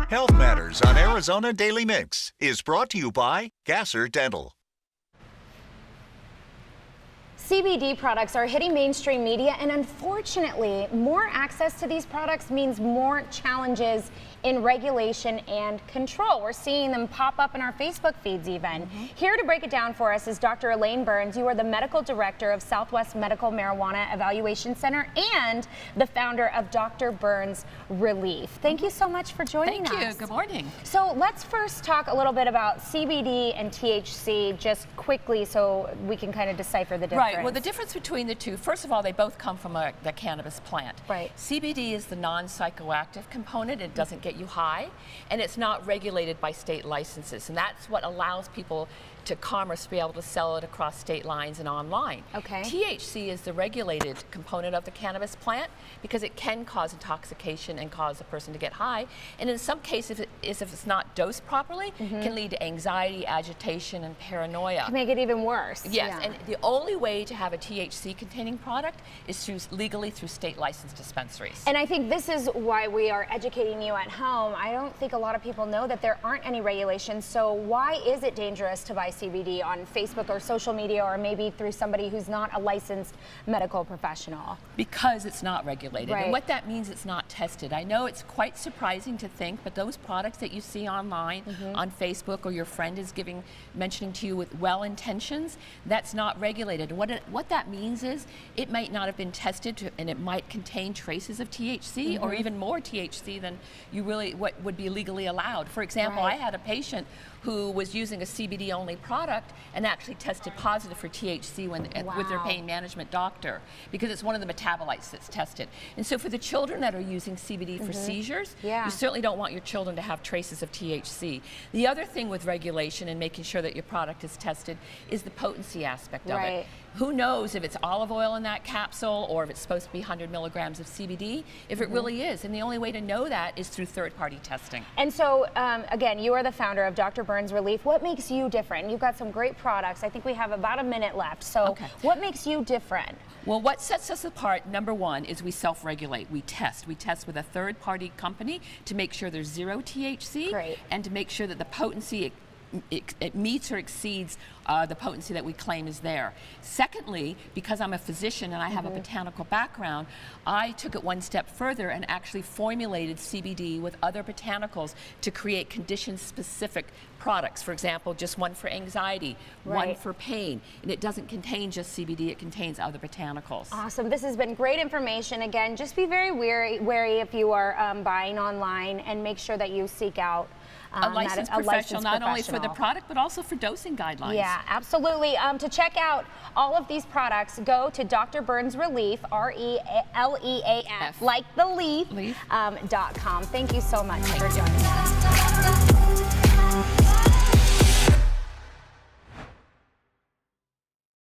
Health Matters on Arizona Daily Mix is brought to you by Gasser Dental. CBD products are hitting mainstream media, and unfortunately, more access to these products means more challenges in regulation and control. We're seeing them pop up in our Facebook feeds even. Here to break it down for us is Dr. Elaine Burns. You are the medical director of Southwest Medical Marijuana Evaluation Center and the founder of Dr. Burns Relief. Thank you so much for joining us. Thank you. Good morning. So let's first talk a little bit about CBD and THC just quickly so we can kind of decipher the difference. Right. Well, the difference between the two, first of all, they both come from the cannabis plant. Right. CBD is the non-psychoactive component. It doesn't get you high, and it's not regulated by state licenses, and that's what allows people to commerce be able to sell it across state lines and online. Okay. THC is the regulated component of the cannabis plant because it can cause intoxication and cause a person to get high, and in some cases, if it's not dosed properly, can lead to anxiety, agitation, and paranoia. To make it even worse. Yes, Yeah. and the only way to have a THC-containing product is legally through state licensed dispensaries. And I think this is why we are educating you at home. I don't think a lot of people know that there aren't any regulations, so why is it dangerous to buy CBD on Facebook or social media, or maybe through somebody who's not a licensed medical professional? Because it's not regulated. Right. And what that means, it's not tested. I know it's quite surprising to think, but those products that you see online, on Facebook, or your friend is mentioning to you with well intentions, that's not regulated. What that means is it might not have been tested and it might contain traces of THC or even more THC than what would be legally allowed. For example, I had a patient who was using a CBD only product and actually tested positive for THC with their pain management doctor, because it's one of the metabolites that's tested. And so for the children that are using CBD for seizures, you certainly don't want your children to have traces of THC. The other thing with regulation and making sure that your product is tested is the potency aspect of it. Who knows if it's olive oil in that capsule or if it's supposed to be 100 milligrams of CBD, if it really is. And the only way to know that is through third-party testing. And so, again, you are the founder of Dr. Burns Relief. What makes you different? You've got some great products. I think we have about a minute left. So what makes you different? Well, what sets us apart, number one, is we self-regulate. We test. We test with a third-party company to make sure there's zero THC and to make sure that the potency it meets or exceeds the potency that we claim is there. Secondly, because I'm a physician and I have a botanical background, I took it one step further and actually formulated CBD with other botanicals to create condition-specific products. For example, just one for anxiety, one for pain, and it doesn't contain just CBD, it contains other botanicals. Awesome. This has been great information. Again, just be very wary if you are buying online, and make sure that you seek out a licensed professional, not only for the product, but also for dosing guidelines. Yeah, absolutely. To check out all of these products, go to Dr. Burns Relief, RELEAF, like the leaf, .com. Thank you so much for joining us.